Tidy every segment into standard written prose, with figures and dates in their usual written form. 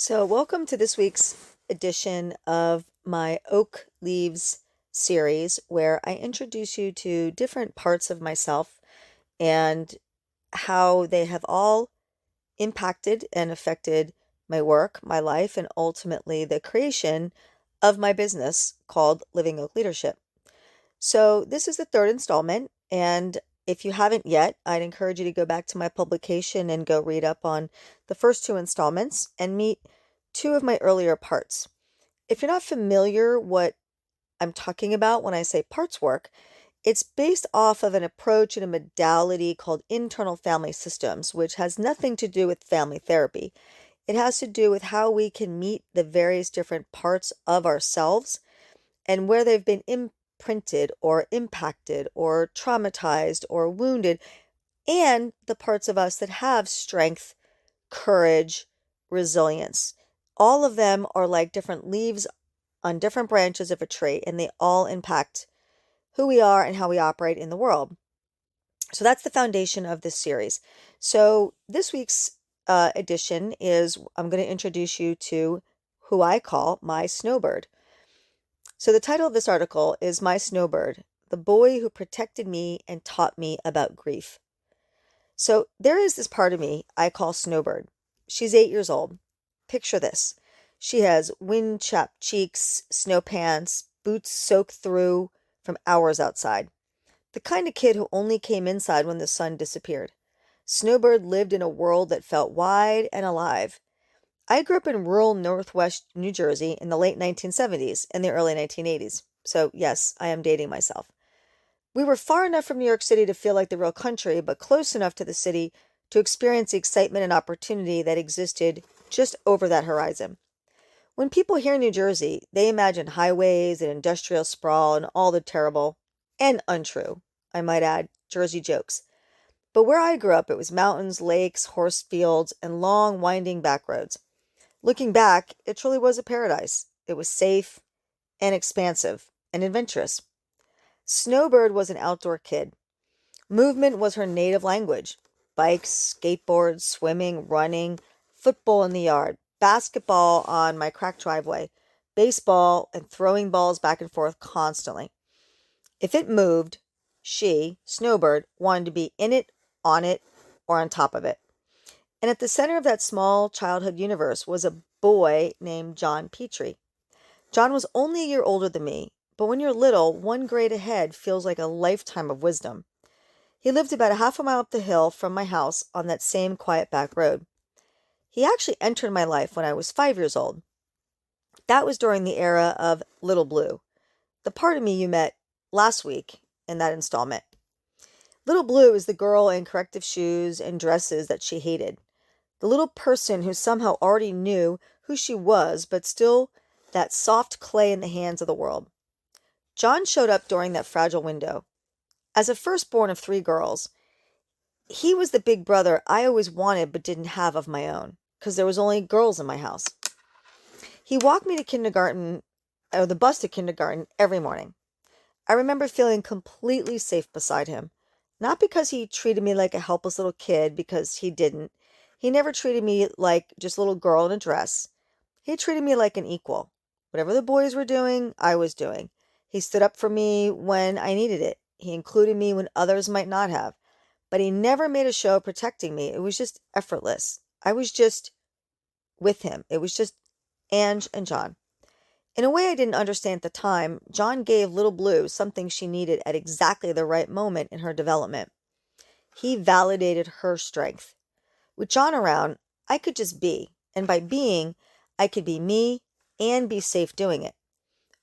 So, welcome to this week's edition of my Oak Leaves series, where I introduce you to different parts of myself and how they have all impacted and affected my work, my life, and ultimately the creation of my business called Living Oak Leadership. So, this is the third installment, and if you haven't yet, I'd encourage you to go back to my publication and go read up on the first two installments and meet two of my earlier parts. If you're not familiar what I'm talking about when I say parts work, it's based off of an approach and a modality called internal family systems, which has nothing to do with family therapy. It has to do with how we can meet the various different parts of ourselves and where they've been imprinted or impacted or traumatized or wounded, and the parts of us that have strength, courage, resilience. All of them are like different leaves on different branches of a tree, and they all impact who we are and how we operate in the world. So that's the foundation of this series. So this week's edition is I'm going to introduce you to who I call my Snowbird. So the title of this article is My Snowbird, the boy who protected me and taught me about grief. So there is this part of me I call Snowbird. She's 8 years old. Picture this. She has wind-chapped cheeks, snow pants, boots soaked through from hours outside. The kind of kid who only came inside when the sun disappeared. Snowbird lived in a world that felt wide and alive. I grew up in rural northwest New Jersey in the late 1970s and the early 1980s. So yes, I am dating myself. We were far enough from New York City to feel like the real country, but close enough to the city to experience the excitement and opportunity that existed just over that horizon. When people hear New Jersey, they imagine highways and industrial sprawl and all the terrible and untrue, I might add, Jersey jokes. But where I grew up, it was mountains, lakes, horse fields, and long, winding back roads. Looking back, it truly was a paradise. It was safe and expansive and adventurous. Snowbird was an outdoor kid. Movement was her native language. Bikes, skateboards, swimming, running, football in the yard, basketball on my cracked driveway, baseball, and throwing balls back and forth constantly. If it moved, she, Snowbird, wanted to be in it, on it, or on top of it. And at the center of that small childhood universe was a boy named John Petrie. John was only a year older than me, but when you're little, one grade ahead feels like a lifetime of wisdom. He lived about a half a mile up the hill from my house on that same quiet back road. He actually entered my life when I was 5 years old. That was during the era of Little Blue, the part of me you met last week in that installment. Little Blue is the girl in corrective shoes and dresses that she hated. The little person who somehow already knew who she was, but still that soft clay in the hands of the world. John showed up during that fragile window. As a firstborn of 3 girls, he was the big brother I always wanted but didn't have of my own, because there was only girls in my house. He walked me to kindergarten, or the bus to kindergarten, every morning. I remember feeling completely safe beside him, not because he treated me like a helpless little kid, because he didn't. He never treated me like just a little girl in a dress. He treated me like an equal. Whatever the boys were doing, I was doing. He stood up for me when I needed it. He included me when others might not have. But he never made a show of protecting me. It was just effortless. I was just with him. It was just Ange and John. In a way I didn't understand at the time, John gave Little Blue something she needed at exactly the right moment in her development. He validated her strength. With John around, I could just be. And by being, I could be me and be safe doing it.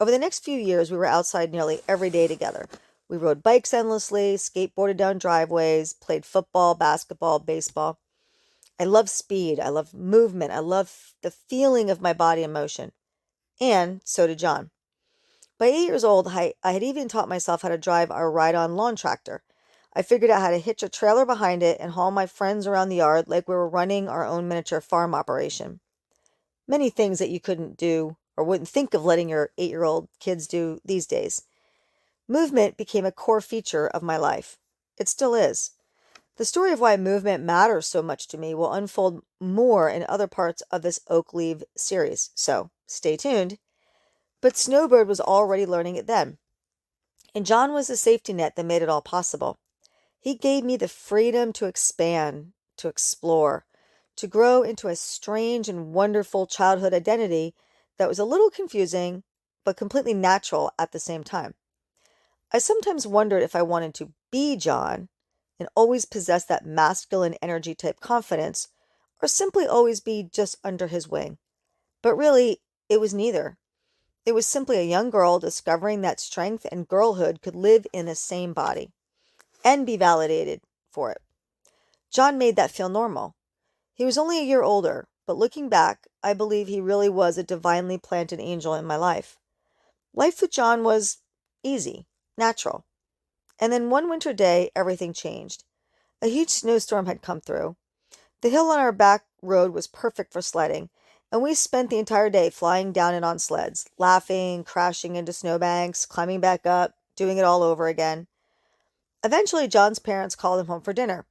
Over the next few years, we were outside nearly every day together. We rode bikes endlessly, skateboarded down driveways, played football, basketball, baseball. I love speed. I love movement. I love the feeling of my body in motion. And so did John. By 8 years old, I had even taught myself how to drive our ride-on lawn tractor. I figured out how to hitch a trailer behind it and haul my friends around the yard like we were running our own miniature farm operation. Many things that you couldn't do or wouldn't think of letting your 8-year-old kids do these days. Movement became a core feature of my life. It still is. The story of why movement matters so much to me will unfold more in other parts of this Oak Leaf series, so stay tuned. But Snowbird was already learning it then, and John was the safety net that made it all possible. He gave me the freedom to expand, to explore, to grow into a strange and wonderful childhood identity that was a little confusing, but completely natural at the same time. I sometimes wondered if I wanted to be John and always possess that masculine energy type confidence, or simply always be just under his wing. But really, it was neither. It was simply a young girl discovering that strength and girlhood could live in the same body and be validated for it. John made that feel normal. He was only a year older, but looking back, I believe he really was a divinely planted angel in my life. Life with John was easy, natural. And then one winter day, everything changed. A huge snowstorm had come through. The hill on our back road was perfect for sledding, and we spent the entire day flying down it on sleds, laughing, crashing into snowbanks, climbing back up, doing it all over again. Eventually, John's parents called him home for dinner.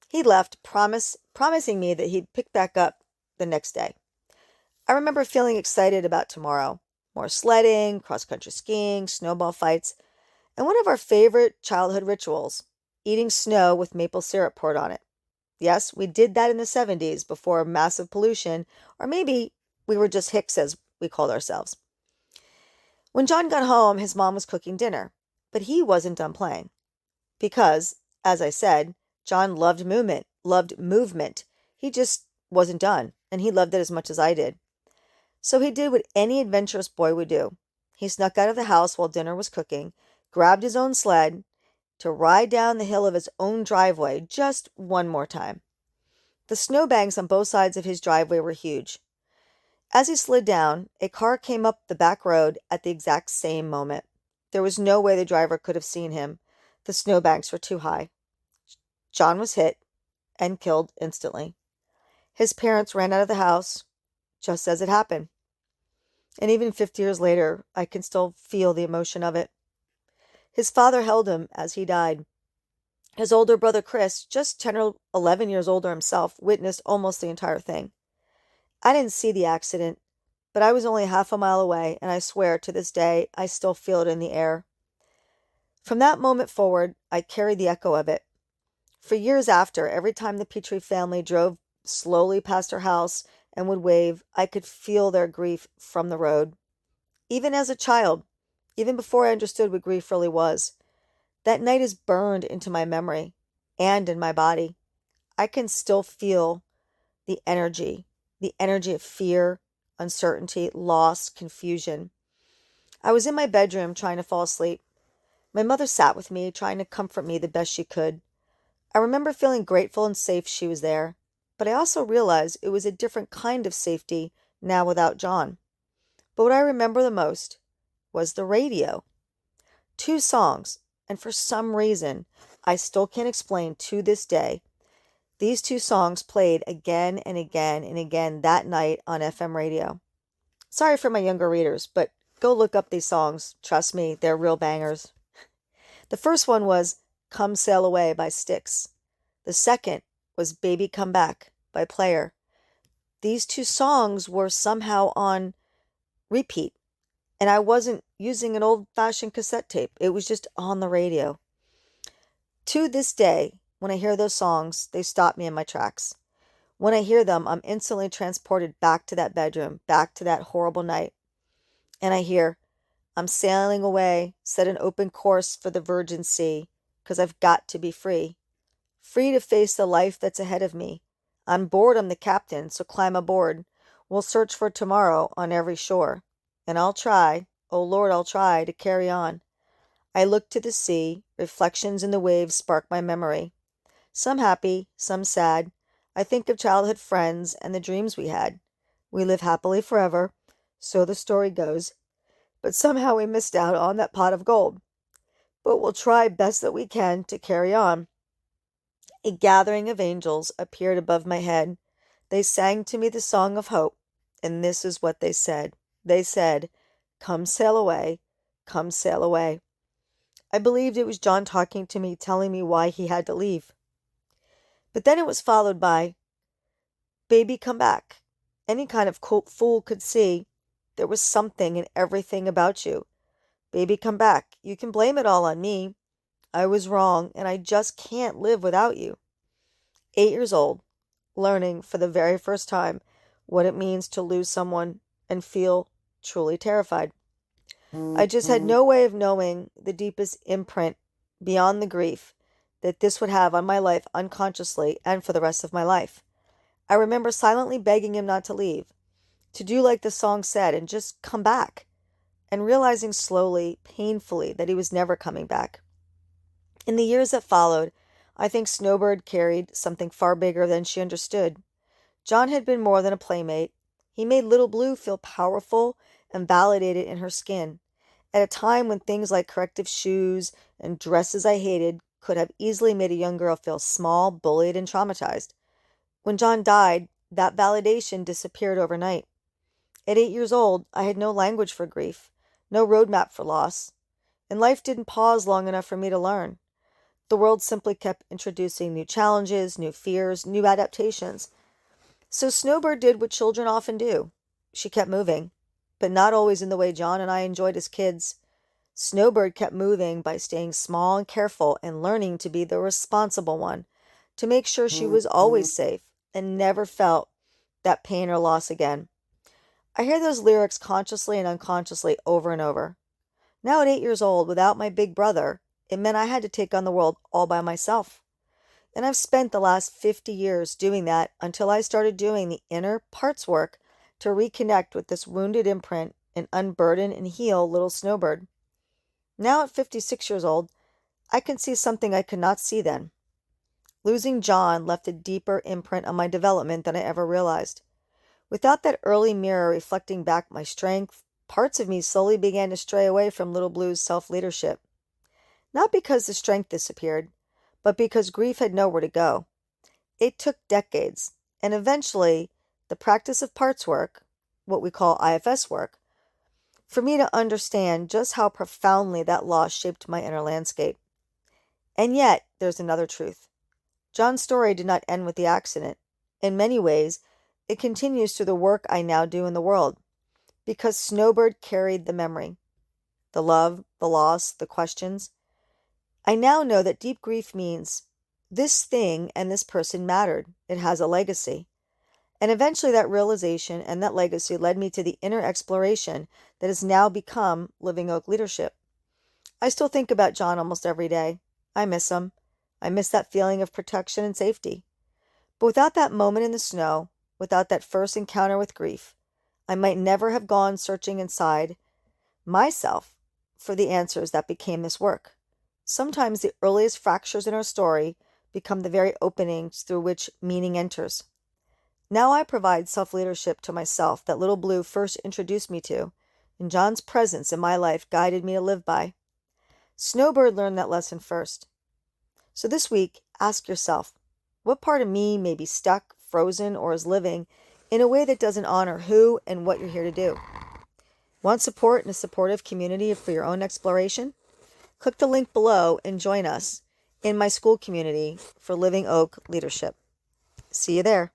He left, promising me that he'd pick back up the next day. I remember feeling excited about tomorrow. More sledding, cross-country skiing, snowball fights, and one of our favorite childhood rituals, eating snow with maple syrup poured on it. Yes, we did that in the 70s before massive pollution, or maybe we were just hicks as we called ourselves. When John got home, his mom was cooking dinner, but he wasn't done playing. Because, as I said, John loved movement. He just wasn't done, and he loved it as much as I did. So he did what any adventurous boy would do. He snuck out of the house while dinner was cooking, grabbed his own sled to ride down the hill of his own driveway just one more time. The snowbanks on both sides of his driveway were huge. As he slid down, a car came up the back road at the exact same moment. There was no way the driver could have seen him. The snowbanks were too high. John was hit and killed instantly. His parents ran out of the house just as it happened. And even 50 years later, I can still feel the emotion of it. His father held him as he died. His older brother Chris, just 10 or 11 years older himself, witnessed almost the entire thing. I didn't see the accident, but I was only half a mile away, and I swear to this day I still feel it in the air. From that moment forward, I carried the echo of it. For years after, every time the Petrie family drove slowly past our house and would wave, I could feel their grief from the road. Even as a child, even before I understood what grief really was, that night is burned into my memory and in my body. I can still feel the energy of fear, uncertainty, loss, confusion. I was in my bedroom trying to fall asleep. My mother sat with me, trying to comfort me the best she could. I remember feeling grateful and safe she was there, but I also realized it was a different kind of safety now without John. But what I remember the most was the radio. 2 songs, and for some reason, I still can't explain to this day, these 2 songs played again and again and again that night on FM radio. Sorry for my younger readers, but go look up these songs. Trust me, they're real bangers. The first one was Come Sail Away by Styx. The second was Baby Come Back by Player. These 2 songs were somehow on repeat, and I wasn't using an old-fashioned cassette tape. It was just on the radio. To this day, when I hear those songs, they stop me in my tracks. When I hear them, I'm instantly transported back to that bedroom, back to that horrible night. And I hear, I'm sailing away, set an open course for the virgin sea, 'cause I've got to be free. Free to face the life that's ahead of me. On board I'm the captain, so climb aboard. We'll search for tomorrow on every shore. And I'll try, oh Lord, I'll try to carry on. I look to the sea, reflections in the waves spark my memory. Some happy, some sad. I think of childhood friends and the dreams we had. We live happily forever, so the story goes. But somehow we missed out on that pot of gold. But we'll try best that we can to carry on. A gathering of angels appeared above my head. They sang to me the song of hope, and this is what they said. They said, Come sail away, come sail away. I believed it was John talking to me, telling me why he had to leave. But then it was followed by, "Baby, come back." Any kind of fool could see there was something in everything about you. "Baby, come back. You can blame it all on me. I was wrong, and I just can't live without you." 8 years old, learning for the very first time what it means to lose someone and feel truly terrified. I just had no way of knowing the deepest imprint beyond the grief that this would have on my life unconsciously and for the rest of my life. I remember silently begging him not to leave, to do like the song said and just come back, and realizing slowly, painfully, that he was never coming back. In the years that followed, I think Snowbird carried something far bigger than she understood. John had been more than a playmate. He made Little Blue feel powerful and validated in her skin, at a time when things like corrective shoes and dresses I hated could have easily made a young girl feel small, bullied, and traumatized. When John died, that validation disappeared overnight. At 8 years old, I had no language for grief, no roadmap for loss, and life didn't pause long enough for me to learn. The world simply kept introducing new challenges, new fears, new adaptations. So Snowbird did what children often do. She kept moving, but not always in the way John and I enjoyed as kids. Snowbird kept moving by staying small and careful and learning to be the responsible one, to make sure she was always safe and never felt that pain or loss again. I hear those lyrics consciously and unconsciously over and over. Now at 8 years old, without my big brother, it meant I had to take on the world all by myself. And I've spent the last 50 years doing that until I started doing the inner parts work to reconnect with this wounded imprint and unburden and heal little Snowbird. Now at 56 years old, I can see something I could not see then. Losing John left a deeper imprint on my development than I ever realized. Without that early mirror reflecting back my strength, parts of me slowly began to stray away from Little Blue's self-leadership. Not because the strength disappeared, but because grief had nowhere to go. It took decades, and eventually the practice of parts work, what we call IFS work, for me to understand just how profoundly that loss shaped my inner landscape. And yet, there's another truth. John's story did not end with the accident. In many ways, it continues through the work I now do in the world, because Snowbird carried the memory, the love, the loss, the questions. I now know that deep grief means this thing and this person mattered. It has a legacy. And eventually that realization and that legacy led me to the inner exploration that has now become Living Oak Leadership. I still think about John almost every day. I miss him. I miss that feeling of protection and safety. But without that moment in the snow, without that first encounter with grief, I might never have gone searching inside myself for the answers that became this work. Sometimes the earliest fractures in our story become the very openings through which meaning enters. Now I provide self-leadership to myself that Little Blue first introduced me to, and John's presence in my life guided me to live by. Snowbird learned that lesson first. So this week, ask yourself, what part of me may be stuck, frozen, or is living in a way that doesn't honor who and what you're here to do? Want support in a supportive community for your own exploration? Click the link below and join us in my school community for Living Oak Leadership. See you there.